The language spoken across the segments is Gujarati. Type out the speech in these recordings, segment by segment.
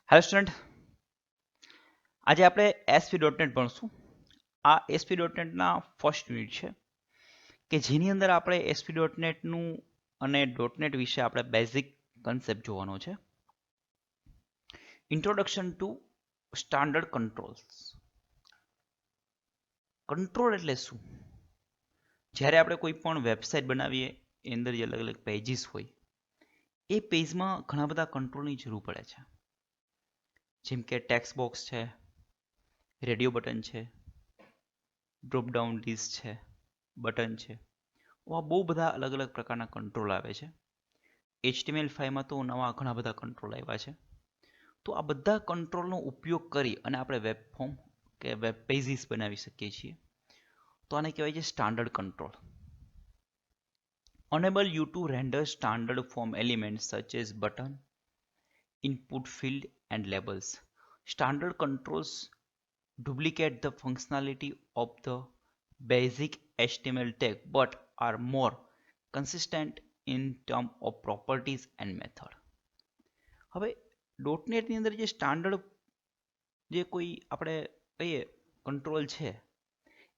હેલો સ્ટુડન્ટ, આજે આપણે ASP.NET ભણશું. આ ASP.NETના ફર્સ્ટ યુનિટ છે કે જેની અંદર આપણે ASP.NETનું અને .NET વિશે આપણે બેઝિક કન્સેપ્ટ જોવાનો છે. Introduction to standard controls. Control એટલે શું? જ્યારે આપણે કોઈ પણ વેબસાઇટ બનાવીએ એની અંદર જે અલગ અલગ પેજીસ હોય એ પેજમાં ઘણા બધા કંટ્રોલની જરૂર પડે છે. જેમ કે ટેક્સ્ટ બોક્સ છે, રેડિયો બટન છે, ડ્રોપ ડાઉન લિસ્ટ છે, બટન છે. આવા બહુ બધા અલગ અલગ પ્રકારના કંટ્રોલ આવે છે. HTML5માં તો નવા ઘણા બધા કંટ્રોલ આવ્યા છે. તો આ બધા કંટ્રોલનો ઉપયોગ કરી અને આપણે વેબ ફોર્મ કે વેબ પેજીસ બનાવી શકીએ છીએ. તો આને કહેવાય છે standard control. Enable you to render standard form elements such as button, input field and labels. Standard controls duplicate the functionality of the basic HTML tag but are more consistent in terms of properties and method. હવે .NET ની અંદર જે સ્ટાન્ડર્ડ જે કોઈ આપણે કહીએ કંટ્રોલ છે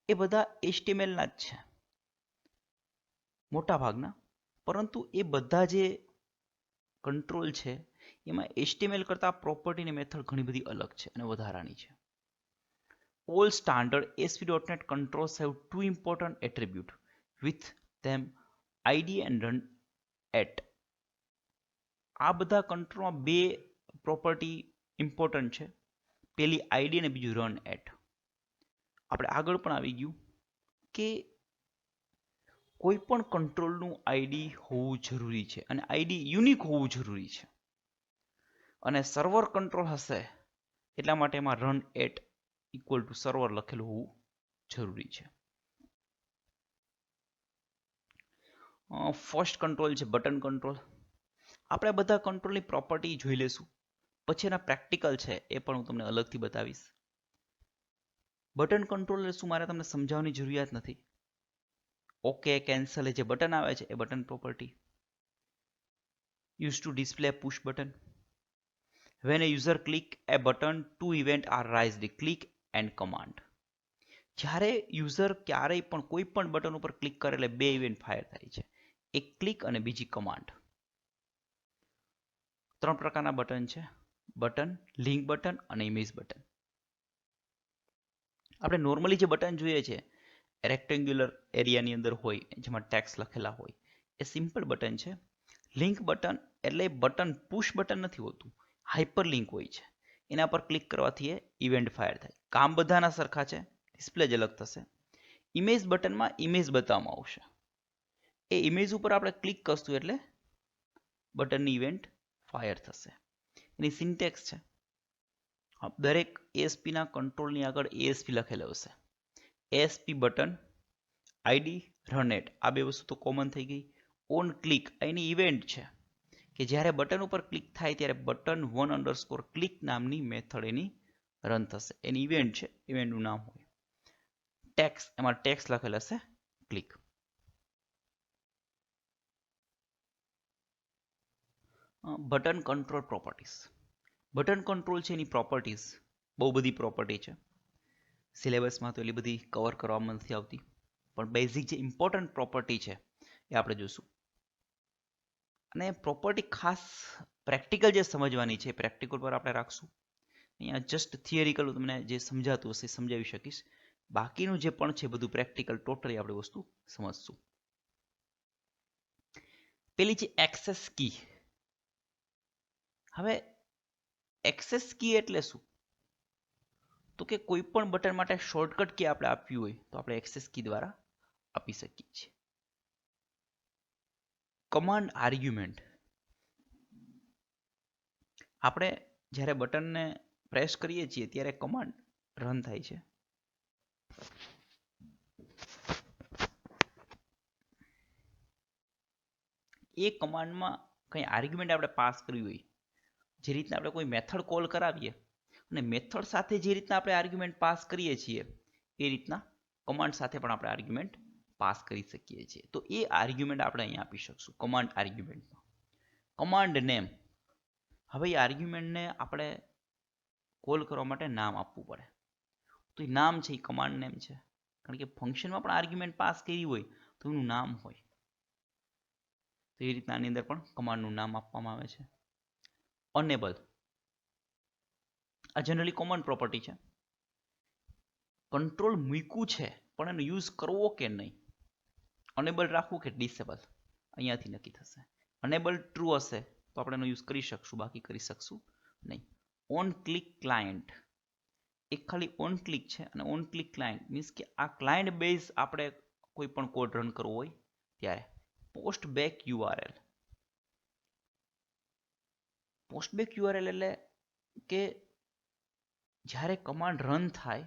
એ બધા HTML ના જ છે મોટા ભાગના, પરંતુ એ બધા જે કંટ્રોલ છે એમાં HTML કરતાં પ્રોપર્ટી અને મેથડ ઘણી બધી અલગ છે અને વધારાની છે. All standard ASP.NET controls have two important attributes with them ID and run at. આ બધા કંટ્રોલમાં બે પ્રોપર્ટી ઇમ્પોર્ટન્ટ છે. પેલી ID અને બીજું રન એટ. આપણે આગળ પણ આવી ગયું કે કોઈ પણ કંટ્રોલનું ID હોવું જરૂરી છે અને ID યુનિક હોવું જરૂરી છે. અને સર્વર કંટ્રોલ હશે એટલા માટે એમાં run at equal to server લખેલું હોવું જરૂરી છે. ફર્સ્ટ કંટ્રોલ છે બટન કંટ્રોલ. આપણે બધા કંટ્રોલની પ્રોપર્ટી જોઈ લેશું, પછી એના પ્રેક્ટિકલ છે એ પણ હું તમને અલગથી બતાવીશ. બટન કંટ્રોલ શું મારે તમને સમજાવવાની જરૂરિયાત નથી. ઓકે કેન્સલ જે બટન આવે છે એ button property. Use to display push button. When a user click a button, two events are raised, click and command. જ્યારે યુઝર ક્યારેય પણ કોઈ પણ બટન ઉપર ક્લિક કરે એટલે બે ઇવેન્ટ ફાયર થાય છે, એક ક્લિક અને બીજી કમાન્ડ. ત્રણ પ્રકારના બટન છે: બટન, લિંક બટન અને ઇમેજ બટન. આપણે નોર્મલી જે બટન જોઈએ છે રેક્ટેન્ગ્યુલર એરિયાની અંદર હોય જેમાં ટેક્સ્ટ લખેલા હોય એ સિમ્પલ બટન છે. લિંક બટન એટલે બટન પુશ બટન નથી હોતું, હાઇપર લિંક હોય છે. એના પર ક્લિક કરવાથી એ ઇવેન્ટ ફાયર થાય. કામ બધાના સરખા છે, ડિસ્પ્લે જ અલગ થશે. ઇમેજ બટનમાં ઇમેજ બતાવવામાં આવશે. એ ઇમેજ ઉપર આપણે ક્લિક કરશું એટલે બટનની ઇવેન્ટ ફાયર થશે. એની સિન્ટેક્સ છે, દરેક ASPના કંટ્રોલની આગળ ASP લખેલો હશે. ASP button, ID, run at. આ બે વસ્તુ તો કોમન થઈ ગઈ. ઓન ક્લિક એની ઇવેન્ટ છે કે જ્યારે બટન ઉપર ક્લિક થાય ત્યારે બટન _click નામની મેથડ એની રન થશે. એની ઇવેન્ટ છે, ઇવેન્ટનું નામ હોય. ટેક્સ્ટ, એમાં ટેક્સ્ટ લખેલ હશે click. Button control properties. Button control છે એની પ્રોપર્ટીઝ બહુ બધી પ્રોપર્ટી છે. સિલેબસમાં તો એટલી બધી કવર કરવામાં નથી આવતી, પણ બેઝિક જે ઇમ્પોર્ટન્ટ પ્રોપર્ટી છે એ આપણે જોઈશું. અને પ્રોપર્ટી ખાસ પ્રેક્ટિકલ જે સમજવાની છે પ્રેક્ટિકલ પર આપણે રાખશું. અહીંયા જસ્ટ થિયરિકલ તમને જે સમજાતું હશે સમજાવી શકીશ. બાકીનું જે પણ છે બધું પ્રેક્ટિકલ ટોટલી આપણે વસ્તુ સમજશું. પેલી છે એક્સેસ કી. હવે એક્સેસ કી એટલે શું? તો કે કોઈ પણ બટન માટે શોર્ટકટ કી આપણે આપવી હોય તો આપણે એક્સેસ કી દ્વારા આપી શકીએ છીએ. Command argument. આપણે જ્યારે બટનને પ્રેસ કરીએ છીએ ત્યારે કમાન્ડ રન થાય છે. એ કમાન્ડમાં કંઈ આર્ગ્યુમેન્ટ આપણે પાસ કરવી હોય, જે રીતના આપણે કોઈ મેથડ કોલ કરાવીએ અને મેથડ સાથે જે રીતના આપણે આર્ગ્યુમેન્ટ પાસ કરીએ છીએ એ રીતના કમાન્ડ સાથે પણ આપણે આર્ગ્યુમેન્ટ પાસ કરી શકીએ છીએ. તો એ આર્ગ્યુમેન્ટ આપણે અહીંયા આપી શકશું કમાન્ડ આર્ગ્યુમેન્ટમાં. Command name. હવે એ આર્ગ્યુમેન્ટને આપણે કોલ કરવા માટે નામ આપવું પડે. તો એ નામ છે એ કમાન્ડ નેમ છે, કારણ કે ફંક્શનમાં પણ આર્ગ્યુમેન્ટ પાસ કરી હોય તો એનું નામ હોય. તો એ રીતના આની અંદર પણ કમાન્ડનું નામ આપવામાં આવે છે. અનેબલ આ જનરલી કોમન પ્રોપર્ટી છે. કંટ્રોલ મૂક્યું છે પણ એનો યુઝ કરવો કે નહીં, અનેબલ રાખવું કે ડિસેબલ, અહીંયાથી નક્કી થશે. અનેબલ ટ્રુ હશે તો આપણે એનો યુઝ કરી શકશું, બાકી કરી શકશું નહીં. ઓન ક્લિક ક્લાયન્ટ એક ખાલી ઓન ક્લિક છે, અને ઓન ક્લિક ક્લાયન્ટ મીન્સ કે આ ક્લાયન્ટ બેઝ આપણે કોઈ પણ કોડ રન કરવો હોય ત્યારે. Post back URL, post back URL એટલે કે જ્યારે કમાન્ડ રન થાય,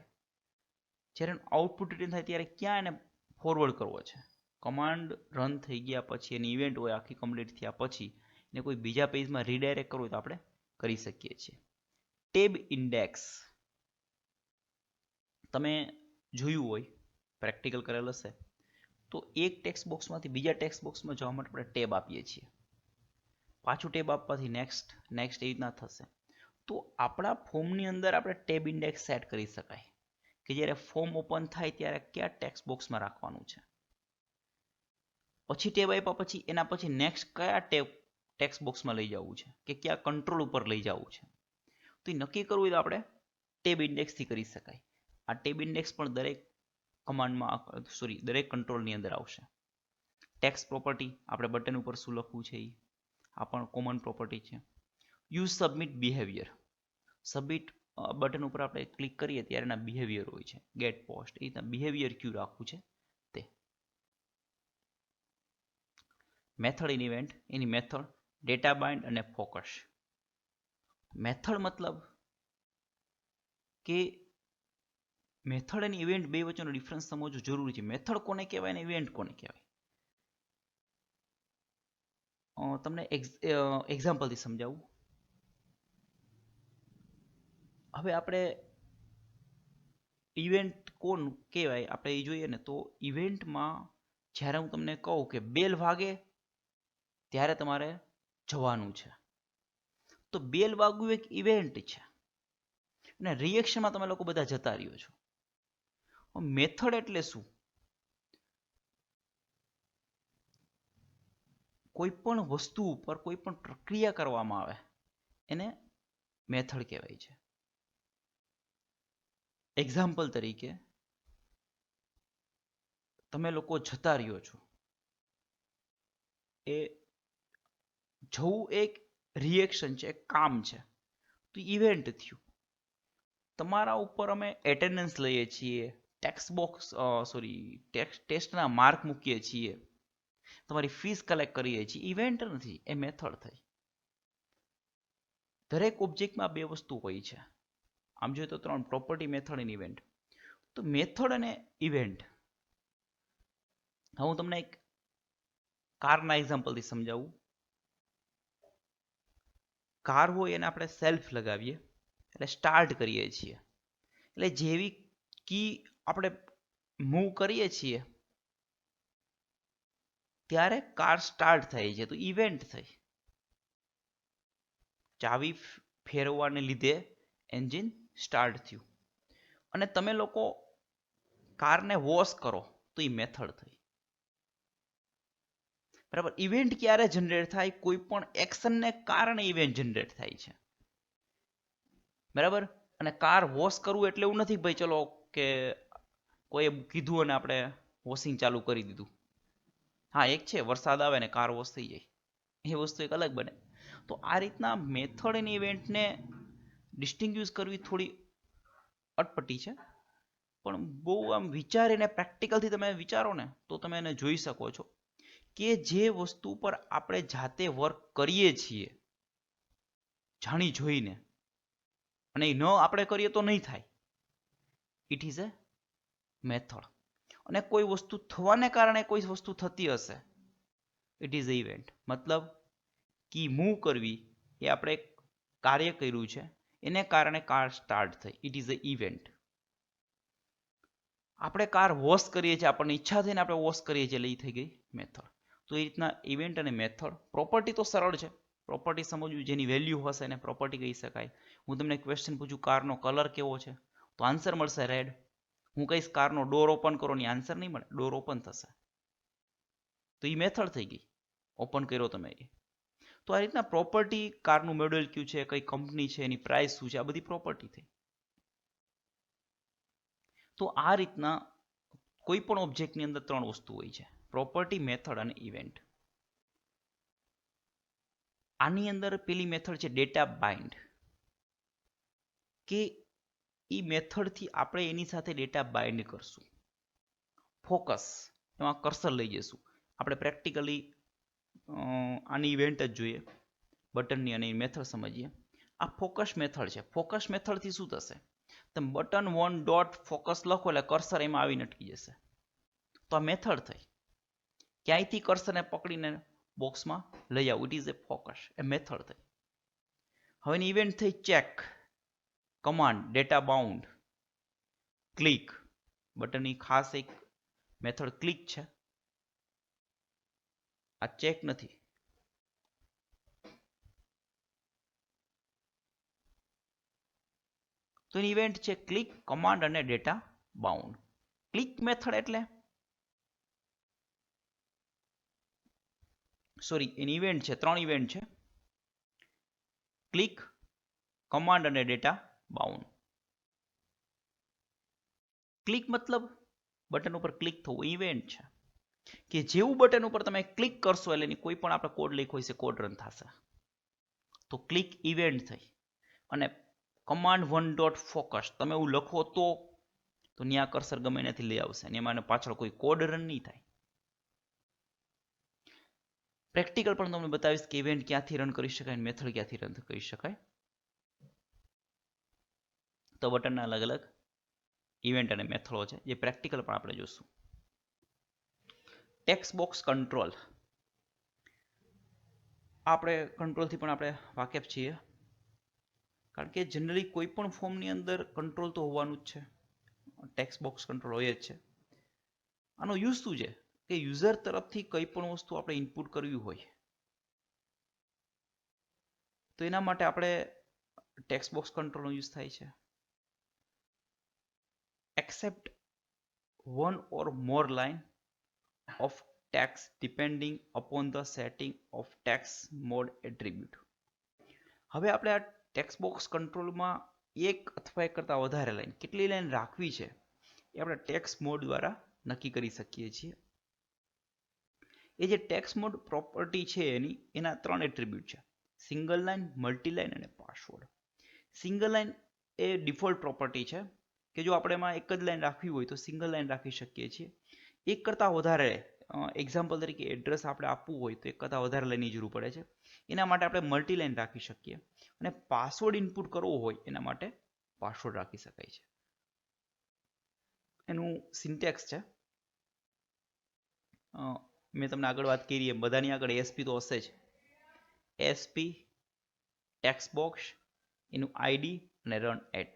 જ્યારે આઉટપુટ રિટર્ન થાય ત્યારે ક્યાં એને ફોરવર્ડ કરવો છે. કમાન્ડ રન થઈ ગયા પછી એની ઇવેન્ટ હોય આખી કમ્પ્લીટ થયા પછી એને કોઈ બીજા પેજમાં રીડાયરેક્ટ કરવું હોય તો આપણે કરી શકીએ છીએ. ટેબ ઇન્ડેક્સ તમે જોયું હોય, પ્રેક્ટિકલ કરેલ હશે, તો એક ટેક્સ્ટ બોક્સમાંથી બીજા ટેક્સ્ટ બોક્સમાં જવા માટે આપણે ટેબ આપીએ છીએ. પાછું ટેબ આપવાથી નેક્સ્ટ નેક્સ્ટ એવી રીતના થશે. તો આપણા ફોર્મની અંદર આપણે ટેબ ઇન્ડેક્સ સેટ કરી શકાય કે જ્યારે ફોર્મ ઓપન થાય ત્યારે કયા ટેક્સ્ટ બોક્સમાં રાખવાનું છે. પછી ટેબ આપ્યા પછી એના પછી નેક્સ્ટ કયા ટેક્સ્ટ બોક્સમાં લઈ જવું છે કે કયા કંટ્રોલ ઉપર લઈ જવું છે, તો એ નક્કી કરવું હોય તો આપણે ટેબ ઇન્ડેક્સથી કરી શકાય. આ ટેબ ઇન્ડેક્સ પણ દરેક કમાન્ડમાં દરેક કંટ્રોલની અંદર આવશે. ટેક્સ્ટ પ્રોપર્ટી આપણે બટન ઉપર શું લખવું છે એ આ પણ કોમન પ્રોપર્ટી છે. Use submit behaviour, submit button ઉપર આપણે ક્લિક કરીએ ત્યારે એના બિહેવિયર હોય છે. ગેટ પોસ્ટ એ રીતના બિહેવિયર ક્યુ રાખવું છે તે. Method in event any method data bind અને ફોકસ. મેથડ મતલબ કે મેથડ અને ઇવેન્ટ બે વચ્ચેનો ડિફરન્સ સમજવું જરૂરી છે. મેથડ કોને કહેવાય અને ઇવેન્ટ કોને કહેવાય, તમને એક્ઝામ્પલથી સમજાવું. હવે આપણે ઇવેન્ટ કોણ કહેવાય આપણે એ જોઈએ ને, તો ઇવેન્ટમાં જ્યારે હું તમને કહું કે બેલ વાગે ત્યારે તમારે જવાનું છે, તો બેલ વાગવું એક ઇવેન્ટ છે અને રિએક્શનમાં તમે લોકો બધા જતા રહ્યો છો. મેથડ એટલે શું? કોઈ પણ વસ્તુ ઉપર કોઈ પણ પ્રક્રિયા કરવામાં આવે એને મેથડ કહેવાય છે. એક્ઝામ્પલ તરીકે તમે લોકો જતા રહ્યો છો, એ જવું એક રિએક્શન છે, એક કામ છે, તો ઇવેન્ટ થયું. તમારા ઉપર અમે એટેન્ડન્સ લઈએ છીએ, ટેસ્ટના માર્ક મૂકીએ છીએ, તમારી ફીસ કલેક્ટ કરીએ છીએ, ઇવેન્ટ નથી, એ મેથડ થઈ. દરેક ઓબ્જેક્ટમાં બે વસ્તુ હોય છે. આમ જોઈએ તો ત્રણ: પ્રોપર્ટી, મેથડ અને ઇવેન્ટ. તો મેથડ અને ઇવેન્ટ હું તમને એક કારના એક્ઝામ્પલથી સમજાવું. કાર હોય એને આપણે સેલ્ફ લગાવીએ એટલે સ્ટાર્ટ કરીએ છીએ, એટલે જેવી કી આપણે મૂવ કરીએ છીએ ત્યારે કાર સ્ટાર્ટ થાય છે, તો ઇવેન્ટ થઈ. ચાવી ફેરવવાને લીધે એન્જિન સ્ટાર્ટ થયું. અને તમે લોકો કારને વોશ કરો તો એ મેથડ થઈ. બરાબર. ઇવેન્ટ ક્યારે જનરેટ થાય? કોઈ પણ એક્શનને કારણે ઇવેન્ટ જનરેટ થાય છે. બરાબર. અને કાર વોશ કરવું એટલે એવું નથી ભાઈ ચલો કે કોઈએ કીધું અને આપણે વોશિંગ ચાલુ કરી દીધું. હા, એક છે વરસાદ આવે ને કાર વોશ થઈ જાય, એ વસ્તુ એક અલગ બને. તો આ રીતના મેથડ અને ઇવેન્ટને ડિસ્ટિંગ્યુશ કરવી થોડી અટપટી છે, પણ બહુ આમ વિચારીને પ્રેક્ટિકલથી તમે વિચારો ને તો તમે એને જોઈ શકો છો કે જે વસ્તુ પર આપણે જાતે વર્ક કરીએ છીએ જાણી જોઈને, અને ન આપણે કરીએ તો નહીં થાય, ઇટ ઇઝ એ મેથડ. અને કોઈ વસ્તુ થવાને કારણે કોઈ વસ્તુ થતી હશે, ઇટ ઇઝ એ ઇવેન્ટ. મતલબ કી મૂવ કરવી એ આપણે કાર્ય કર્યું છે, એને કારણે કાર સ્ટાર્ટ થઈ, ઇટ ઇઝ એ ઇવેન્ટ. આપણે કાર વોશ કરીએ છીએ, આપણને ઈચ્છા થઈને આપણે વોશ કરીએ છીએ એટલે એ થઈ ગઈ મેથડ. તો એ રીતના ઇવેન્ટ અને મેથડ. પ્રોપર્ટી તો સરળ છે, પ્રોપર્ટી સમજવું, જેની વેલ્યુ હશે એને પ્રોપર્ટી કહી શકાય. હું તમને ક્વેશ્ચન પૂછું કારનો કલર કેવો છે, તો આન્સર મળશે રેડ. હું કહીશ કારનો ડોર ઓપન કરો, ની આન્સર નહીં મળે, ડોર ઓપન થશે. તો એ મેથડ થઈ ગઈ, ઓપન કર્યો તમે એ. તો આ રીતના પ્રોપર્ટી, કારનું મોડેલ કયું છે, કઈ કંપની છે, એની પ્રાઇસ શું છે, આ બધી પ્રોપર્ટી થઈ. તો આ રીતના કોઈ પણ ઓબ્જેક્ટની અંદર ત્રણ વસ્તુ હોય છે: પ્રોપર્ટી, મેથડ અને ઇવેન્ટ. આની અંદર પેલી મેથડ છે ડેટા બાઇન્ડ, કે એ મેથડથી આપણે એની સાથે ડેટા બાઇન્ડ કરશું. ફોકસ, એમાં કર્સર લઈ જઈશું. આપણે પ્રેક્ટિકલી આની ઇવેન્ટ જ જોઈએ, બટનની અને મેથડ સમજીએ. આ ફોકસ મેથડ છે. ફોકસ મેથડથી શું થશે, તમે બટન 1 ડોટ ફોકસ લખો એટલે કર્સર એમાં આવીને અટકી જશે. તો આ મેથડ થઈ. ક્યાંયથી કર્સરને પકડીને બોક્સમાં લઈ આવું, ઇટ ઇઝ એ ફોકસ, એ મેથડ થઈ. હવે એની ઇવેન્ટ થઈ check, command, data bound, click. બટનની ખાસ એક મેથડ ક્લિક છે, આ ચેક નથી. તો એની ઇવેન્ટ છે ક્લિક, કમાન્ડ અને ડેટા બાઉન્ડ. ક્લિક મેથડ એટલે સોરી, એની ઇવેન્ટ છે, ત્રણ ઇવેન્ટ છે: ક્લિક, કમાન્ડ અને ડેટા બાઉન્ડ. ક્લિક મતલબ બટન ઉપર ક્લિક થવું, ઇવેન્ટ છે કે જેવું બટન ઉપર તમે ક્લિક કરશો એટલે એની કોઈ પણ આપણે કોડ લખ્યો હોય છે, કોડ રન થશે. તો ક્લિક ઇવેન્ટ થઈ. અને કમાન્ડ 1 ડોટ ફોકસ, તમે એવું લખો તો ન્યા કર્સર ગમે એનાથી લઈ આવશે, અને એમાં પાછળ કોઈ કોડ રન નહીં થાય. પ્રેક્ટિકલ પણ તમને બતાવીશ કે ઇવેન્ટ ક્યાંથી રન કરી શકાય, મેથડ ક્યાંથી રન કરી શકાય. તો બટનના અલગ અલગ ઇવેન્ટ અને મેથડો છે, જે પ્રેક્ટિકલ પણ આપણે જોશું. ટેક્સ્ટ બોક્સ કંટ્રોલ, આપણે કંટ્રોલથી પણ આપણે વાકેફ છીએ, કારણ કે જનરલી કોઈ પણ ફોર્મની અંદર કંટ્રોલ તો હોવાનું જ છે. ટેક્સ્ટ બોક્સ કંટ્રોલ હોય જ છે. આનો યુઝ શું છે કે યુઝર તરફથી કઈ પણ વસ્તુ આપણે ઇનપુટ કરવી હોય તો એના માટે આપણે ટેક્સ્ટ બોક્સ કંટ્રોલનો યુઝ થાય છે. Accept one or more line of text depending upon the setting of text mode attribute. હવે આપણે આ ટેક્સ્ટ બોક્સ કંટ્રોલમાં એક અથવા એક કરતાં વધારે લાઈન, કેટલી લાઈન રાખવી છે એ આપણે ટેક્સ્ટ મોડ દ્વારા નક્કી કરી શકીએ છીએ. એ જે ટેક્સ્ટ મોડ પ્રોપર્ટી છે એના ત્રણ એટ્રીબ્યુટ છે: સિંગલ લાઈન, મલ્ટી લાઈન અને પાસવર્ડ. સિંગલ લાઈન એ ડિફોલ્ટ પ્રોપર્ટી છે કે જો આપણે એમાં એક જ લાઈન રાખવી હોય તો સિંગલ લાઈન રાખી શકીએ છીએ. એક કરતાં વધારે, એક્ઝામ્પલ તરીકે એડ્રેસ આપણે આપવું હોય તો એક કરતાં વધારે લાઈનની જરૂર પડે છે. એના માટે આપણે મલ્ટી લાઈન રાખી શકીએ. અને પાસવર્ડ ઇનપુટ કરવો હોય એના માટે પાસવર્ડ રાખી શકાય છે. એનું સિન્ટેક્સ છે, મેં તમને આગળ વાત કરી એમ બધાની આગળ એસપી તો હશે જ. એસપી, ટેક્સ્ટ બોક્સ, એનું આઈડી અને રન એટ.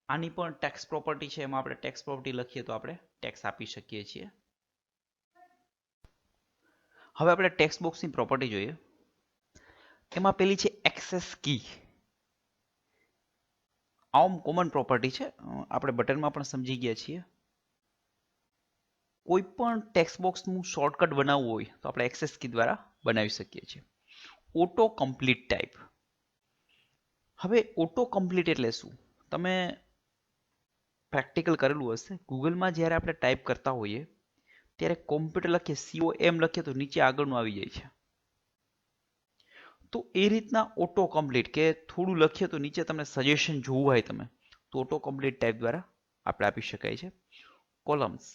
આની પણ ટેક્સ્ટ પ્રોપર્ટી છે, એમાં આપણે ટેક્સ્ટ પ્રોપર્ટી લખીએ તો આપણે ટેક્સ્ટ આપી શકીએ છીએ. હવે આપણે ટેક્સ્ટ બોક્સની પ્રોપર્ટી જોઈએ. એમાં પેલી છે એક્સેસ કી. આમ કોમન પ્રોપર્ટી છે, આપણે બટનમાં પણ સમજી ગયા છીએ. કોઈ પણ ટેક્સ્ટ બોક્સનું શોર્ટકટ બનાવવું હોય તો આપણે એક્સેસ કી દ્વારા બનાવી શકીએ છીએ. Auto complete type. હવે ઓટો કમ્પ્લીટ એટલે શું, તમે પ્રેક્ટિકલ કરેલું હશે. ગૂગલમાં જ્યારે આપણે ટાઈપ કરતા હોઈએ ત્યારે કોમ્પ્યુટર લખીએ, COM લખીએ તો નીચે આગળનું આવી જાય છે. તો એ રીતના ઓટો કમ્પ્લીટ, કે થોડું લખીએ તો નીચે તમને સજેશન જોવું હોય તમે તો ઓટો કમ્પ્લીટ ટાઈપ દ્વારા આપણે આપી શકાય છે. કોલમ્સ.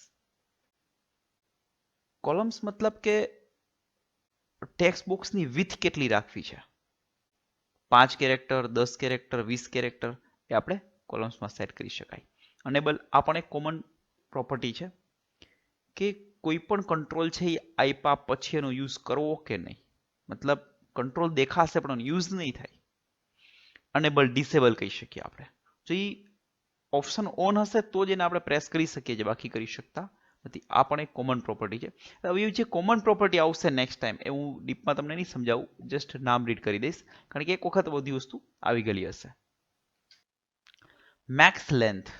કોલમ્સ મતલબ કે ટેક્સ્ટ બોક્સની વિડ્થ કેટલી રાખવી છે, 5 કેરેક્ટર, 10 કેરેક્ટર, 20 કેરેક્ટર, એ આપણે કોલમ્સમાં સેટ કરી શકાય. અનેબલ આ પણ એક કોમન પ્રોપર્ટી છે કે કોઈ પણ કંટ્રોલ છે એ આપ્યા પછી એનો યુઝ કરવો કે નહીં, મતલબ કંટ્રોલ દેખાશે પણ યુઝ નહીં થાય. અનેબલ ડિસેબલ કહી શકીએ આપણે. તો એ ઓપ્શન ઓન હશે તો જ એને આપણે પ્રેસ કરી શકીએ છીએ, બાકી કરી શકતા નથી. આ પણ એક કોમન પ્રોપર્ટી છે. હવે એ જે કોમન પ્રોપર્ટી આવશે નેક્સ્ટ ટાઈમ એ હું ડીપમાં તમને નહીં સમજાવું, જસ્ટ નામ રીડ કરી દઈશ, કારણ કે એક વખત બધી વસ્તુ આવી ગયેલી હશે. Max length.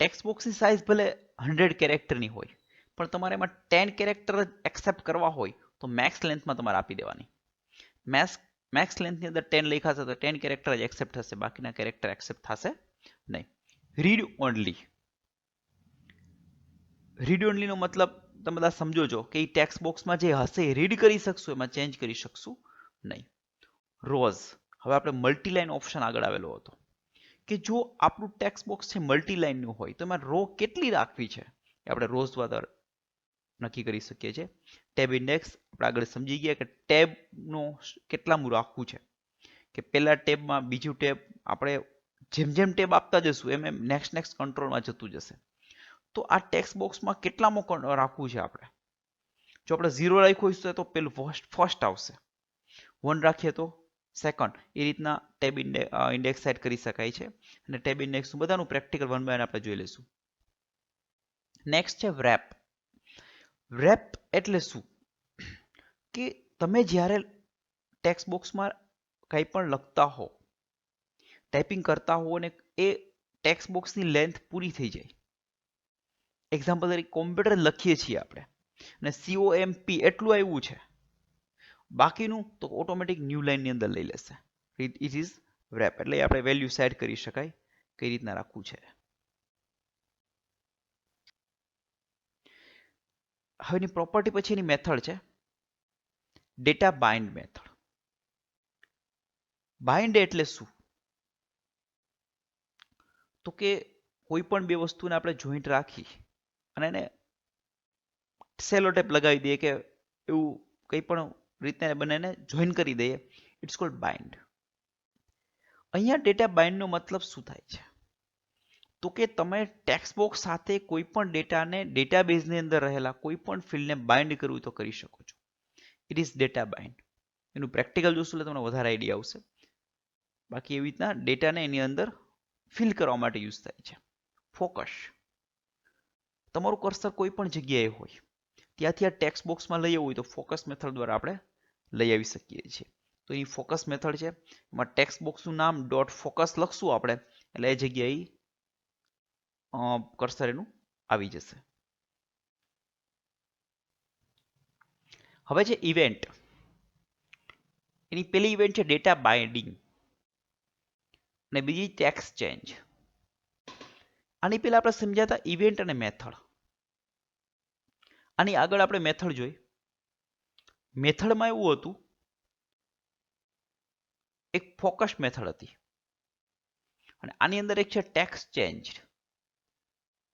ટેક્સ્ટ બોક્સની સાઇઝ ભલે 100 કેરેક્ટરની હોય, પણ તમારે એમાં 10 કેરેક્ટર જ એક્સેપ્ટ કરવા હોય તો મેક્સ લેન્થમાં તમારે આપી દેવાની. મેક્સ લેન્થની અંદર 10 લખાશે તો 10 કેરેક્ટર જ એક્સેપ્ટ થશે, બાકીના કેરેક્ટર એક્સેપ્ટ થશે નહીં. Read only. રીડ ઓનલીનો મતલબ તમે બધા સમજો છો કે એ ટેક્સ્ટ બોક્સમાં જે હશે એ રીડ કરી શકશું, એમાં ચેન્જ કરી શકશું નહીં. રોઝ. હવે આપણે મલ્ટીલાઇન ઓપ્શન આગળ આવેલો હતો કે જો આપણું ટેક્સ્ટ બોક્સ છે મલ્ટીલાઇનનું હોય તો એમાં રો કેટલી રાખવી છે એ આપણે રોઝ દ્વારા નક્કી કરી શકીએ છીએ. ટેબ ઇન્ડેક્સ આપણે આગળ સમજી ગયા કે ટેબનો કેટલામું રાખવું છે, કે પહેલા ટેબમાં બીજું ટેબ, આપણે જેમ જેમ ટેબ આપતા જશું એમ એમ નેક્સ્ટ કંટ્રોલમાં જતું જશે. તો આ ટેક્સ્ટ બોક્સમાં કેટલામાં રાખવું છે આપણે. જો આપણે 0 રાખ્યું હોય તો પેલું ફર્સ્ટ આવશે, 1 રાખીએ તો સેકન્ડ. એ રીતના ટેબ ઇન્ડેક્સ સેટ કરી શકાય છે, અને ટેબ ઇન્ડેક્સનું બધાનું પ્રેક્ટિકલ 1 બાય 1 આપણે જોઈ લઈશું. નેક્સ્ટ છે રેપ. રેપ એટલે શું કે તમે જ્યારે ટેક્સ્ટ બોક્સમાં કંઈ પણ લખતા હો, ટાઈપિંગ કરતા હો અને એ ટેક્સ્ટ બોક્સની લેન્થ પૂરી થઈ જાય. એક્ઝામ્પલ તરીકે કોમ્પ્યુટર લખીએ છીએ આપણે અને COMP એટલું આવ્યું છે, બાકીનું તો ઓટોમેટિક ન્યૂ લાઇનની અંદર લઈ લેશે. It is wrap. એટલે આપણે વેલ્યુ સેટ કરી શકાય કઈ રીતના રાખવું છે. હવેની પ્રોપર્ટી પછીની મેથડ છે ડેટા બાઇન્ડ મેથડ. બાઇન્ડ એટલે શું? તો કે કોઈ પણ બે વસ્તુને આપણે જોઈન્ટ રાખી અને એને સેલો ટેપ લગાવી દઈએ કે એવું કંઈ પણ રીતે બંનેને જોઈન કરી દઈએ, ઇટ્સ કોલ્ડ બાઇન્ડ. અહીંયા ડેટા બાઇન્ડનો મતલબ શું થાય છે? તો કે તમે ટેક્સ્ટ બોક્સ સાથે કોઈ પણ ડેટાને ડેટાબેઝની અંદર રહેલા કોઈ પણ ફિલ્ડને બાઇન્ડ કરવું તો કરી શકો છો. It is data bind. એનું પ્રેક્ટિકલ જોશું એટલે તમને વધારે આઈડિયા આવશે. બાકી એવી રીતના ડેટાને એની અંદર ફિલ કરવા માટે યુઝ થાય છે. ફોકસ. તમારું કર્સર કોઈ પણ જગ્યાએ હોય ત્યાંથી આ ટેક્સ્ટ બોક્સમાં લઈ આવવું હોય તો ફોકસ મેથડ દ્વારા આપણે લઈ આવી શકીએ છીએ. તો એ ફોકસ મેથડ છે. એમાં ટેક્સ્ટ બોક્સનું નામ ડોટ ફોકસ લખશું આપણે એટલે એ જગ્યાએ કર્સર એનું આવી જશે. હવે છે ઇવેન્ટ. એની પેલી ઇવેન્ટ છે ડેટા બાઇન્ડિંગ અને બીજી ટેક્સ્ટ ચેન્જ. આની પહેલા આપણે સમજાતા ઇવેન્ટ અને મેથડ. આની આગળ આપણે મેથડ જોઈ. મેથડમાં એવું હતું એક ફોકસ મેથડ હતી અને આની અંદર એક છે ટેક્સ્ટ ચેન્જ.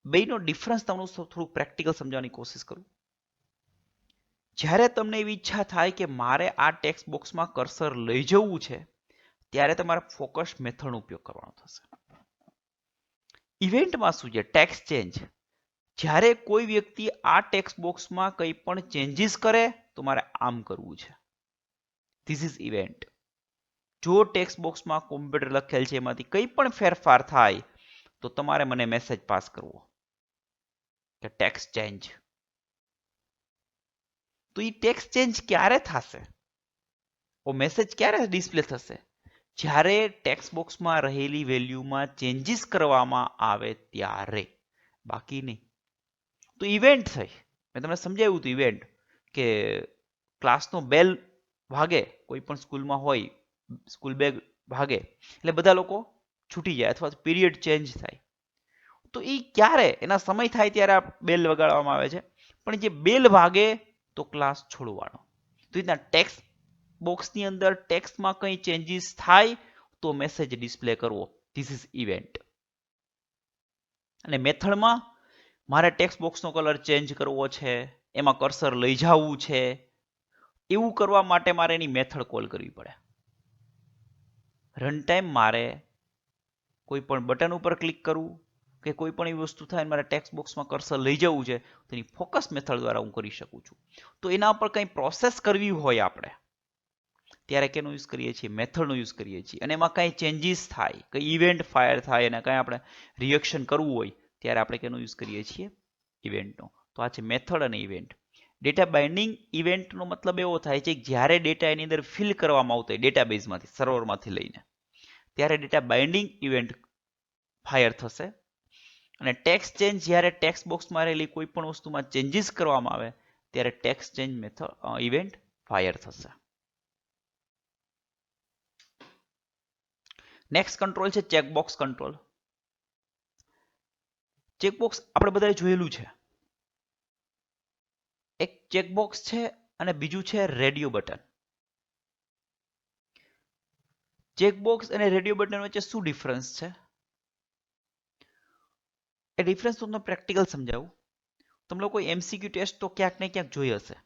બેનો ડિફરન્સ તમને થોડું પ્રેક્ટિકલ સમજાવવાની કોશિશ કરું. જ્યારે તમને એવી ઈચ્છા થાય કે મારે આ ટેક્સ્ટ બોક્સમાં કર્સર લઈ જવું છે ત્યારે તમારે ફોકસ મેથડનો ઉપયોગ કરવાનો થશે. ઇવેન્ટમાં શું છે? Text change. જ્યારે કોઈ વ્યક્તિ આ ટેક્સ્ટ બોક્સમાં કંઈ પણ ચેન્જીસ કરે તો મારે આમ કરવું છે. This is event. જો ટેક્સ્ટ બોક્સમાં કોમ્પ્યુટર લખેલ છે એમાંથી કંઈ પણ ફેરફાર થાય તો તમારે મને મેસેજ પાસ કરવો કે ટેક્સ્ટ ચેન્જ. તો એ ટેક્સ્ટ ચેન્જ ક્યારે થશે? ઓ મેસેજ ક્યારે ડિસ્પ્લે થશે? જ્યારે ટેક્સ્ટ બોક્સમાં રહેલી વેલ્યુમાં ચેન્જીસ કરવામાં આવે ત્યારે, બાકી નહીં. તો ઇવેન્ટ થઈ. મેં તમને સમજાવ્યું હતું ઇવેન્ટ કે ક્લાસનો બેલ વાગે, કોઈ પણ સ્કૂલમાં હોય સ્કૂલ બેગ ભાગે એટલે બધા લોકો છૂટી જાય અથવા પીરિયડ ચેન્જ થાય. તો એ ક્યારે એના સમય થાય ત્યારે આ બેલ વગાડવામાં આવે છે, પણ જે બેલ વાગે તો ક્લાસ છોડવાનો. તો રીતના ટેક્સ્ટ બોક્સની અંદર ટેક્સ્ટમાં કંઈ ચેન્જીસ થાય તો મેસેજ ડિસ્પ્લે કરવો. This is event. અને મેથડમાં મારે ટેક્સ્ટ બોક્સનો કલર ચેન્જ કરવો છે, એમાં કર્સર લઈ જવું છે, એવું કરવા માટે મારે એની મેથડ કોલ કરવી પડે. રન ટાઈમ મારે કોઈ પણ બટન ઉપર ક્લિક કરવું કે કોઈ પણ એવી વસ્તુ થાય મારે ટેક્સ્ટ બોક્સમાં કર્સર લઈ જવું છે તો એની ફોકસ મેથડ દ્વારા હું કરી શકું છું. તો એના ઉપર કંઈ પ્રોસેસ કરવી હોય આપણે ત્યારે કેનો યુઝ કરીએ છીએ? મેથડનો યુઝ કરીએ છીએ. અને એમાં કંઈ ચેન્જીસ થાય, કંઈ ઇવેન્ટ ફાયર થાય અને કંઈ આપણે રિએક્શન કરવું હોય ત્યારે આપણે કેનો યુઝ કરીએ છીએ? ઇવેન્ટનો. તો આ છે મેથડ અને ઇવેન્ટ. ડેટા બાઇન્ડિંગ ઇવેન્ટનો મતલબ એવો થાય છે કે જ્યારે ડેટા એની અંદર ફિલ કરવામાં આવતો હોય ડેટાબેઝમાંથી સર્વરમાંથી લઈને, ત્યારે ડેટા બાઇન્ડિંગ ઇવેન્ટ ફાયર થશે. અને ટેક્સ ચેન્જ જ્યારે ટેક્સ બોક્સમાં રહેલી કોઈ પણ વસ્તુમાં ચેન્જીસ કરવામાં આવે ત્યારે tax change method event fire થશે. નેક્સ્ટ કંટ્રોલ છે ચેકબોક્સ કંટ્રોલ. ચેકબોક્સ આપણે બધાએ જોયેલું છે. એક ચેકબોક્સ છે અને બીજું છે રેડિયો બટન. ચેકબોક્સ અને રેડિયો બટન વચ્ચે શું ડિફરન્સ છે? એ ડિફરન્સ તમને પ્રેક્ટિકલ સમજાવું. તમે લોકો એમસીક્યુ ટેસ્ટ તો ક્યાંક ને ક્યાંક જોઈ હશે.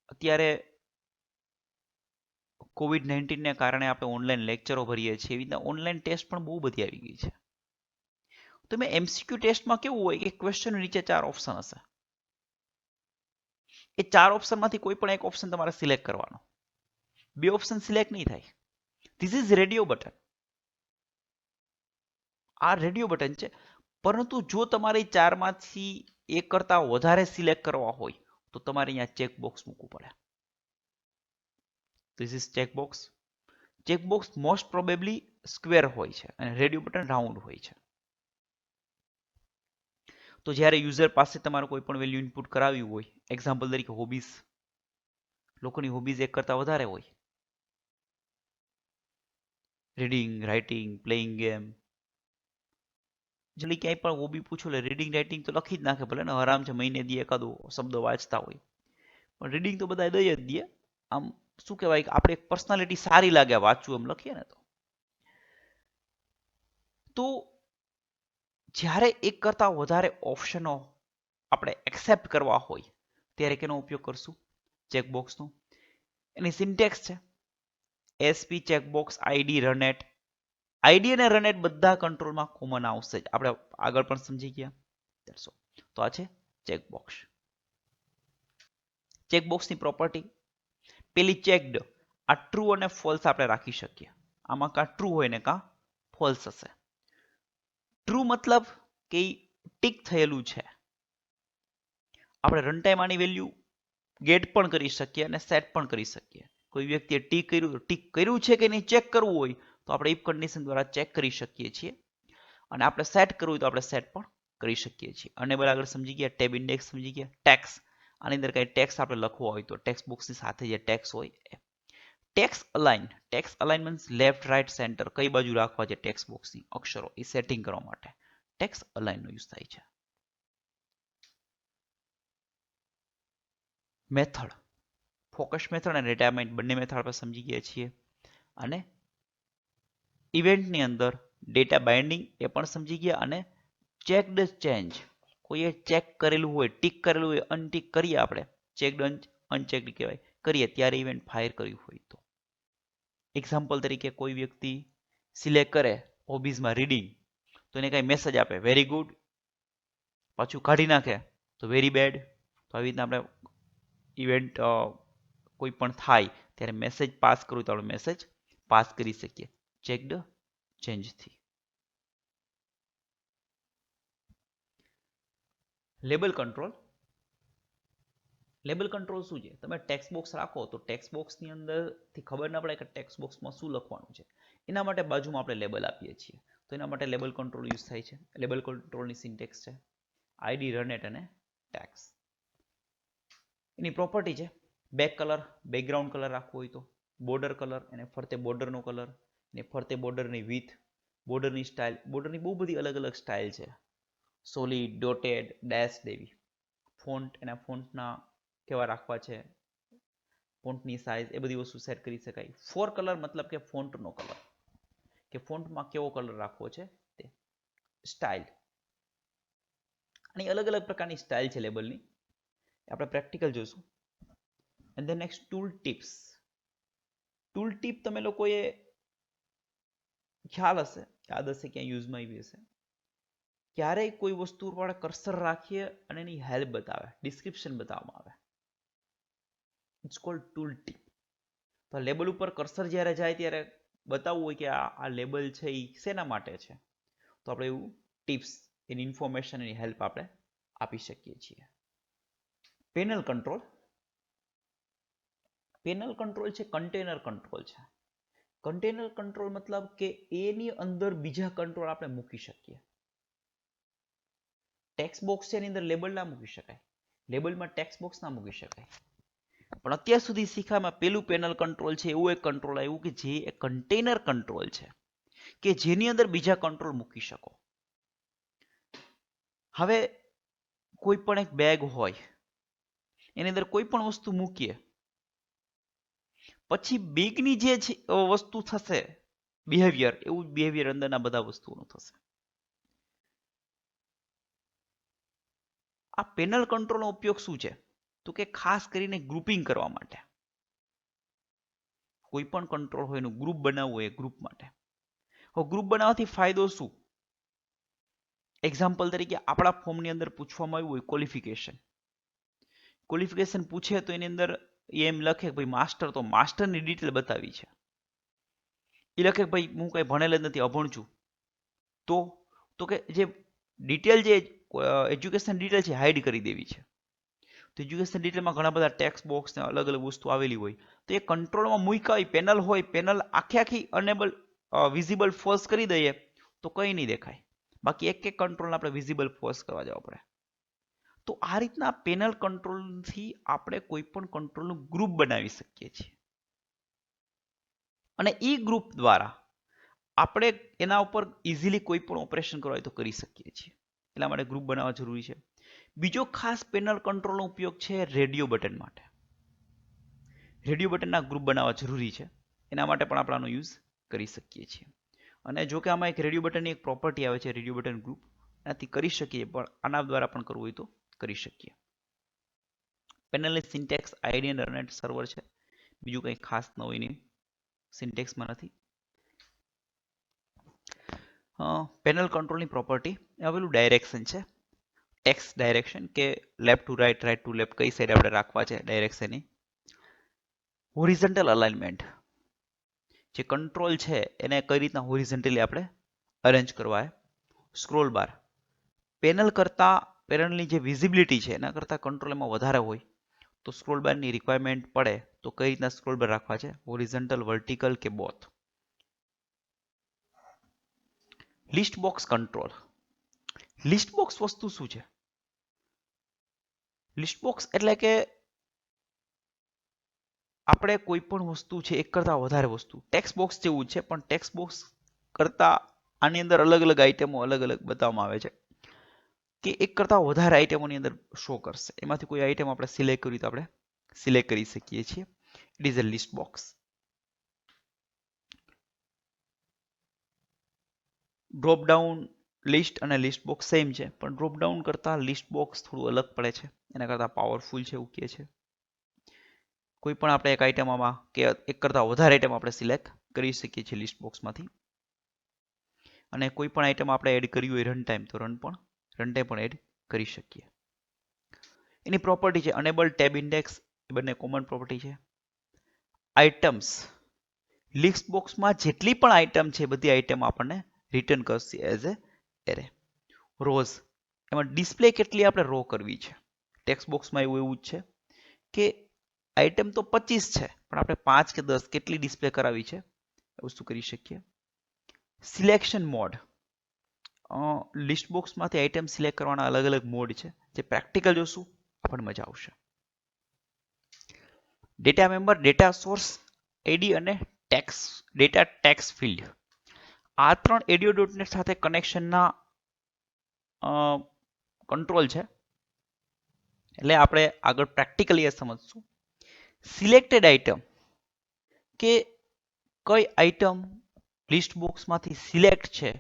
અત્યારે COVID-19 ને કારણે આપણે ઓનલાઈન લેક્ચરો ભરીએ છીએ, એવી રીતના ઓનલાઈન ટેસ્ટ પણ બહુ બધી આવી ગઈ છે. તો મેં એમસીક્યુ ટેસ્ટમાં કેવું હોય કે ક્વેશ્ચન નીચે 4 ઓપ્શન હશે. એ 4 ઓપ્શનમાંથી કોઈ પણ એક ઓપ્શન તમારે સિલેક્ટ કરવાનો. 2 ઓપ્શન સિલેક્ટ નહીં થાય. This is radio button. આ રેડિયો બટન છે. પરંતુ જો તમારે 4 માંથી એક કરતા વધારે સિલેક્ટ કરવા હોય તો તમારે અહીંયા ચેકબોક્સ મૂકવું પડે. This is checkbox. Checkbox most probably square હોય છે અને રેડિયો બટન રાઉન્ડ હોય છે. તો જ્યારે યુઝર પાસે તમારે કોઈ પણ વેલ્યુ ઇનપુટ કરાવ્યું હોય, એક્ઝામ્પલ તરીકે હોબીઝ, લોકોની હોબીઝ એક કરતા વધારે હોય, રીડિંગ, રાઇટિંગ, પ્લેઇંગ ગેમ, જલ્દી ક્યાંય પણ હોબી પૂછો એટલે રીડિંગ રાઇટિંગ તો લખી જ નાખે, ભલે ને આરામ છે મહિને દી એકાદો શબ્દ વાંચતા હોય, પણ રીડિંગ તો બધા દઈ જ દે. આમ શું કહેવાય, આપણે એક પર્સનાલિટી સારી લાગે વાંચવું એમ લખીએ ને તો જ્યારે એક કરતા વધારે ઓપ્શનો આપણે એક્સેપ્ટ કરવા હોય ત્યારે કેનો ઉપયોગ કરશું? ચેકબોક્સનો. એની સિન્ટેક્સ છે એસપી ચેકબોક્સ આઈડી રનેટ. આઈડી અને રનેટ બધા કંટ્રોલમાં કોમન આવશે જ, આપણે આગળ પણ સમજી ગયા. તો આ છે ચેકબોક્સ. ચેકબોક્સની પ્રોપર્ટી પેલી ચેકડ, આ ટ્રુ અને ફોલ્સ આપણે રાખી શકીએ. આમાં કાં ટ્રુ હોય ને કાં ફોલ્સ હશે. ટ્રુ મતલબ કે ટીક થયેલું છે. આપણે રન ટાઈમ આની વેલ્યુ ગેટ પણ કરી શકીએ અને સેટ પણ કરી શકીએ. કોઈ વ્યક્તિએ ટીક કર્યું છે કે નહીં ચેક કરવું હોય તો આપણે ઇફ કન્ડિશન દ્વારા ચેક કરી શકીએ છીએ. અને આપણે સેટ કરવું હોય તો આપણે સેટ પણ કરી શકીએ છીએ. અને બરાબર સમજી ગયા. ટેબ ઇન્ડેક્સ સમજી ગયા. ટેક્સ, આની અંદર કઈ ટેક્સ આપણે લખવો હોય તો ટેક્સ્ટ બોક્સની સાથે જે ટેક્સ હોય એ. Text align. Text align means left right centre, કઈ બાજુ રાખવા છે ટેક્સ્ટ બોક્સની અક્ષરો એ સેટિંગ કરવા માટે ટેક્સ અલાઇનનો યુઝ થાય છે. મેથડ, ફોકસ મેથડ અને ડેટા માઇન બંને મેથડ આપણે સમજી ગયા છીએ. અને ઇવેન્ટની અંદર ડેટા બાઇન્ડિંગ એ પણ સમજી ગયા. અને ચેકડ ચેન્જ, કોઈએ ચેક કરેલું હોય, ટીક કરેલું હોય, અનટીક કરીએ આપણે, ચેકડ અનચેકડ કહેવાય, કરીએ ત્યારે ઇવેન્ટ ફાયર કર્યું હોય તો. એક્ઝામ્પલ તરીકે કોઈ વ્યક્તિ સિલેક્ટ કરે હોબીઝમાં રીડિંગ તો એને કઈ મેસેજ આપે વેરી ગુડ, પાછું કાઢી નાખે તો વેરી બેડ. તો આવી રીતના આપણે ઇવેન્ટ કોઈ પણ થાય ત્યારે મેસેજ પાસ કરવું તો આપણે મેસેજ પાસ કરી શકીએ ચેકડ ચેન્જથી. Label control. લેબલ કંટ્રોલ શું છે? તમે ટેક્સ્ટ બોક્સ રાખો તો ટેક્સ્ટ બોક્સની અંદરથી ખબર ના પડે કે ટેક્સ્ટ બોક્સમાં શું લખવાનું છે. એના માટે બાજુમાં આપણે લેબલ આપીએ છીએ. તો એના માટે લેબલ કંટ્રોલ યુઝ થાય છે. લેબલ કંટ્રોલની સિન્ટેક્સ છે આઈડી રનેટ અને ટેક્સ. એની પ્રોપર્ટી છે બેક કલર, બેકગ્રાઉન્ડ કલર રાખવો હોય તો, બોર્ડર કલર, એને ફરતે બોર્ડરનો કલર, ને ફરતે બોર્ડરની વિથ, બોર્ડરની સ્ટાઇલ. બોર્ડરની બહુ બધી અલગ અલગ સ્ટાઇલ છે, સોલિડ, ડોટેડ, ડેશ જેવી. ફોન્ટ, એના ફોન્ટના કેવા રાખવા છે, ફોન્ટની સાઇઝ, એ બધી વસ્તુ સેટ કરી શકાય. ફોર કલર મતલબ કે ફોન્ટનો કલર, કે ફોન્ટમાં કેવો કલર રાખવો છે તે. સ્ટાઇલ, અને અલગ અલગ પ્રકારની સ્ટાઇલ છે લેબલની, આપણે પ્રેક્ટિકલ જોઈશું. And then next tool tips. Tool tip તમે લોકોએ ખ્યાલ હશે, યાદ હશે, ક્યાં યુઝમાં આવી હશે. ક્યારેય કોઈ વસ્તુ પર કર્સર રાખીએ અને એની હેલ્પ બતાવે, ડિસ્ક્રિપ્શન બતાવવામાં આવે, ઇટ્સ કોલ્ડ ટૂલ ટીપ. તો લેબલ ઉપર કર્સર જ્યારે જાય ત્યારે બતાવવું હોય કે આ લેબલ છે એ શેના માટે છે, તો આપણે એવું ટિપ્સ, એની ઇન્ફોર્મેશન, એની હેલ્પ આપણે આપી શકીએ છીએ. પેનલ કંટ્રોલ છે કન્ટેનર કંટ્રોલ છે. કન્ટેનર કંટ્રોલ મતલબ કે એની અંદર બીજા કંટ્રોલ આપણે મૂકી શકીએ. ટેક્સ્ટ બોક્સ છે એની અંદર લેબલ ના મૂકી શકાય, લેબલમાં ટેક્સ્ટ બોક્સ ના મૂકી શકાય. પણ અત્યાર સુધી શીખામાં પેલું પેનલ કંટ્રોલ છે એવું એક કંટ્રોલ આવ્યું કે જે એક કન્ટેનર કંટ્રોલ છે કે જેની અંદર બીજા કંટ્રોલ મૂકી શકો. હવે કોઈ પણ એક બેગ હોય એની અંદર કોઈ પણ વસ્તુ મૂકીએ પછી બેગની જે વસ્તુ થશે બિહેવિયર, એવું બિહેવિયર અંદરના બધા વસ્તુઓનું થશે. આ પેનલ કંટ્રોલનો ઉપયોગ શું છે તો કે ખાસ કરીને ગ્રુપિંગ કરવા માટે. કોઈ પણ કંટ્રોલ હોય એનું ગ્રુપ બનાવવું હોય ગ્રુપ માટે. હવે ગ્રુપ બનાવવાથી ફાયદો શું? એક્ઝામ્પલ તરીકે આપણા ફોર્મની અંદર પૂછવામાં આવ્યું હોય ક્વોલિફિકેશન. ક્વોલિફિકેશન પૂછે તો એની અંદર એમ લખે ભાઈ માસ્ટર, તો માસ્ટરની ડિટેલ બતાવી છે. એ લખે ભાઈ હું કઈ ભણેલ જ નથી, અભણ છું, તો કે જે ડિટેલ જે એજ્યુકેશન ડિટેલ છે હાઈડ કરી દેવી છે. તો એજ્યુકેશન ડિટેલમાં ઘણા બધા ટેક્સ્ટ બોક્સ ને અલગ અલગ વસ્તુ આવેલી હોય તો એ કંટ્રોલમાં મૂક્યા હોય, પેનલ હોય, પેનલ આખી અનેબલ વિઝિબલ ફોલ્સ કરી દઈએ તો કંઈ નહીં દેખાય. બાકી એક એક કંટ્રોલ આપણે વિઝિબલ ફોલ્સ કરવા જવા પડે. તો આ રીતના પેનલ કંટ્રોલથી આપણે કોઈ પણ કંટ્રોલનું ગ્રુપ બનાવી શકીએ છીએ અને એ ગ્રુપ દ્વારા આપણે એના ઉપર ઇઝીલી કોઈ પણ ઓપરેશન કરવા હોય તો કરી શકીએ છીએ. એટલા માટે ગ્રુપ બનાવવા જરૂરી છે. બીજો ખાસ પેનલ કંટ્રોલનો ઉપયોગ છે રેડિયો બટન માટે. રેડિયો બટનના ગ્રુપ બનાવવા જરૂરી છે, એના માટે પણ આપણે આનો યુઝ કરી શકીએ છીએ. અને જો કે આમાં એક રેડિયો બટનની એક પ્રોપર્ટી આવે છે રેડિયો બટન ગ્રુપ, એનાથી કરી શકીએ, પણ આના દ્વારા પણ કરવું હોય તો કરી શકીએ. પેનલની સિન્ટેક્સ આઈડી અને રનનેટ સર્વર છે, બીજું કંઈ ખાસ નવું નહીં સિન્ટેક્સમાં નથી. પેનલ કંટ્રોલની પ્રોપર્ટી આવેલું ડાયરેક્શન છે, ટેક્સ્ટ ડાયરેક્શન કે left to right, right to left કઈ સાઈડ આપણે રાખવા છે ડાયરેક્શનની. હોરિઝોન્ટલ અલાઇનમેન્ટ, જે કંટ્રોલ છે એને કઈ રીતના હોરિઝોન્ટલી આપણે અરેન્જ કરવા. સ્ક્રોલ બાર, પેનલ કરતા પેનલની જે વિઝિબિલિટી છે એના કરતા કંટ્રોલ એમાં વધારે હોય તો સ્ક્રોલ બારની રિક્વાયરમેન્ટ પડે તો કઈ રીતના સ્ક્રોલ બાર રાખવા છે, હોરિઝોન્ટલ, વર્ટિકલ કે both. List box control. List box વસ્તુ શું છે? લિસ્ટ બોક્સ એટલે કે આપણે કોઈ પણ વસ્તુ છે એક કરતા વધારે વસ્તુ, ટેક્સ્ટ બોક્સ જેવું છે પણ ટેક્સ્ટ બોક્સ કરતા આની અંદર અલગ અલગ આઈટમો અલગ અલગ બતાવવામાં આવે છે કે એક કરતા વધારે આઈટમોની અંદર શો કરશે. એમાંથી કોઈ આઈટમ આપણે સિલેક્ટ કરવી તો આપણે સિલેક્ટ કરી શકીએ છીએ. It is a list box. Drop down list અને લિસ્ટ બોક્સ સેમ છે, પણ ડ્રોપ ડાઉન કરતા લિસ્ટ બોક્સ થોડું અલગ પડે છે, એના કરતા પાવરફુલ છે એવું કહે છે. કોઈ પણ આપણે એક આઈટમમાં કે એક કરતા વધારે આઈટમ આપણે સિલેક્ટ કરી શકીએ છીએ લિસ્ટ બોક્સમાંથી. અને કોઈ પણ આઈટમ આપણે એડ કરવી હોય રન ટાઈમ તો રન ટાઈમ પણ એડ કરી શકીએ. એની પ્રોપર્ટી છે અનેબલ ટેબ ઇન્ડેક્સ, એ બંને કોમન પ્રોપર્ટી છે. આઇટમ્સ, લિસ્ટ બોક્સમાં જેટલી પણ આઇટમ છે બધી આઇટમ આપણને રિટર્ન કરશે એઝ એ એરે. રોઝ, એમાં ડિસ્પ્લે કેટલી આપણે રો કરવી છે. ટેક્સ્ટ બોક્સમાં એવું જ છે કે આઇટમ તો 25 છે પણ આપણે 5 કે 10 કેટલી ડિસ્પ્લે કરાવી છે એ વસ્તુ કરી શકીએ. સિલેક્શન મોડ, લિસ્ટ બોક્સમાંથી આઇટમ સિલેક્ટ કરવાના અલગ અલગ મોડ છે, જે પ્રેક્ટિકલ જોશું આપણને મજા આવશે. ડેટા મેમ્બર, ડેટા સોર્સ, એડી અને ટેક્સ ડેટા ટેક્સ ફિલ્ડ, આ ત્રણ ADIO.NET સાથે કનેક્શનના કંટ્રોલ છે. એટલે આપણે આગળ પ્રેક્ટિકલી એ સમજશું. સિલેક્ટેડ આઇટમ, કે કઈ આઇટમ લિસ્ટ બોક્સમાંથી સિલેક્ટ છે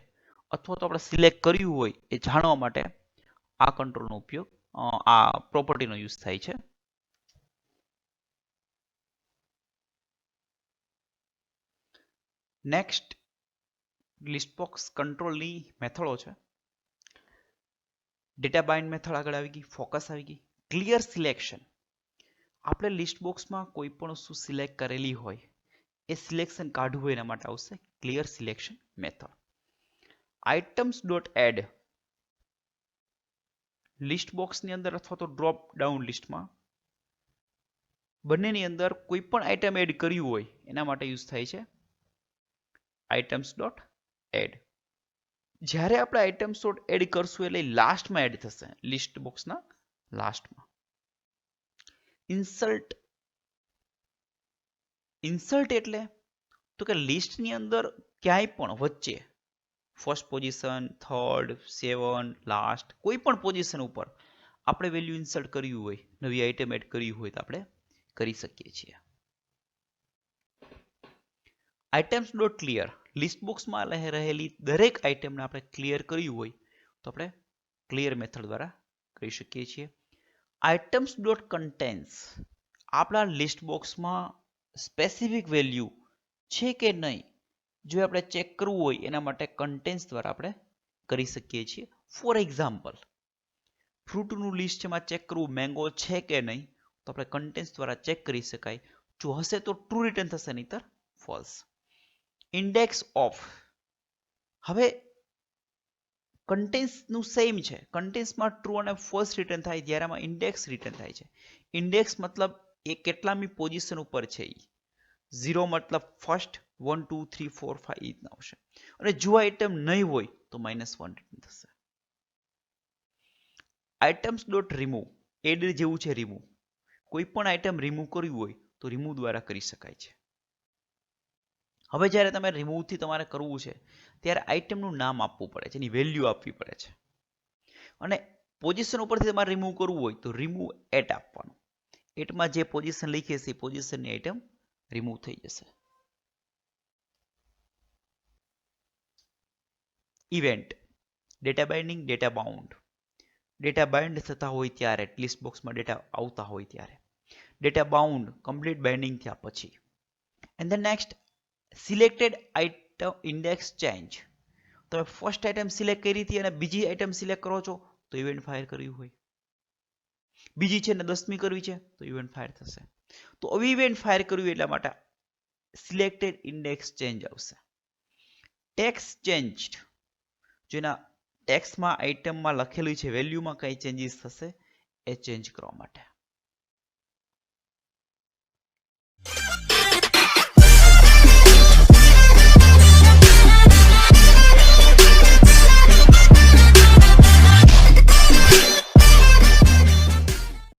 અથવા તો આપણે સિલેક્ટ કર્યું હોય એ જાણવા માટે આ કંટ્રોલનો ઉપયોગ, આ પ્રોપર્ટીનો યુઝ થાય છે. નેક્સ્ટ લિસ્ટ બોક્સ કંટ્રોલની મેથડો છે. ડેટા બાઇન્ડ મેથડ આગળ આવી ગઈ, ફોકસ આવી ગઈ. ક્લિયર સિલેક્શન, આપણે લિસ્ટ બોક્સમાં કોઈ પણ વસ્તુ સિલેક્ટ કરેલી હોય એ સિલેક્શન કાઢવું હોય એના માટે આવશે clear selection method. Items dot add, list બોક્સની અંદર અથવા તો ડ્રોપ ડાઉન લિસ્ટમાં બંનેની અંદર કોઈ પણ આઇટમ એડ કર્યું હોય એના માટે યુઝ થાય છે આઇટમ્સ ડોટ એડ. જ્યારે આપણે આઇટમ્સ ડોટ એડ કરશું એટલે લાસ્ટમાં એડ થશે, લિસ્ટ બોક્સના લાસ્ટમાં. ઇન્સર્ટ એટલે તો કે લિસ્ટની અંદર ક્યાંય પણ વચ્ચે ફર્સ્ટ પોઝિશન, થર્ડ, 7, લાસ્ટ કોઈ પણ પોઝિશન ઉપર આપણે વેલ્યુ ઇન્સર્ટ કર્યું હોય, નવી આઇટમ એડ કર્યું હોય તો આપણે કરી શકીએ છીએ. આઇટમ્સ ડોટ ક્લિયર, લિસ્ટ બોક્સમાં રહેલી દરેક આઇટમને આપણે ક્લિયર કર્યું હોય તો આપણે ક્લિયર મેથડ દ્વારા કરી શકીએ છીએ. આઇટમ્સ ડોટ કન્ટેન્સ, આપણા લિસ્ટ બોક્સમાં સ્પેસિફિક વેલ્યુ છે કે નહીં જો આપણે ચેક કરવું હોય એના માટે કન્ટેન્સ દ્વારા આપણે કરી શકીએ છીએ. ફોર એક્ઝામ્પલ, ફ્રૂટનું લિસ્ટ છે એમાં ચેક કરવું મેંગો છે કે નહીં તો આપણે કન્ટેન્સ દ્વારા ચેક કરી શકાય. જો હશે તો ટ્રુ રિટર્ન થશે, નહીતર ફોલ્સ. ઇન્ડેક્સ ઓફ, હવે કન્ટેન્સનું સેમ છે, કન્ટેન્સમાં ટ્રુ અને ફોલ્સ રિટર્ન થાય જ્યારે આમાં ઇન્ડેક્સ રિટર્ન થાય છે. ઇન્ડેક્સ મતલબ એ કેટલામી પોઝિશન ઉપર છે, 0 મતલબ ફર્સ્ટ, 1 2 3 4 5 એ રીતના આવશે. અને જો આઇટમ નહીં હોય તો -1 રિટર્ન થશે. આઇટમ્સ ડોટ રિમૂવ, એડ જેવું છે રિમૂવ, કોઈ પણ આઇટમ રિમૂવ કરવી હોય તો રિમૂવ દ્વારા કરી શકાય છે. હવે જ્યારે તમે રિમૂવથી તમારે કરવું છે ત્યારે આઇટમનું નામ આપવું પડે છે, એની વેલ્યુ આપવી પડે છે. અને પોઝિશન ઉપરથી તમારે રિમૂવ કરવું હોય તો રિમૂવ એટ આપવાનું. એટમાં જે પોઝિશન લખી હશે એ પોઝિશનની આઇટમ રિમૂવ થઈ જશે. Event, data binding, data bound, data bind થતા હોય ત્યારે, લિસ્ટ બોક્સમાં ડેટા આવતા હોય ત્યારે. ડેટા બાઉન્ડ કમ્પ્લીટ બાઇન્ડિંગ થયા પછી. And the next selected item index change, તમે ફર્સ્ટ આઇટમ સિલેક્ટ કરી હતી અને બીજી આઇટમ સિલેક્ટ કરો છો તો ઇવેન્ટ ફાયર કર્યું હોય, બીજી છે ને 10મી કરવી છે તો ઇવેન્ટ ફાયર થશે. તો હવે ઇવેન્ટ ફાયર કર્યું એટલા માટે સિલેક્ટેડ ઇન્ડેક્સ ચેન્જ આવશે. ટેક્સ ચેન્જ, જેના ટેક્સમાં આઇટમમાં લખેલું છે વેલ્યુમાં કઈ ચેન્જીસ થશે એ ચેન્જ કરવા માટે.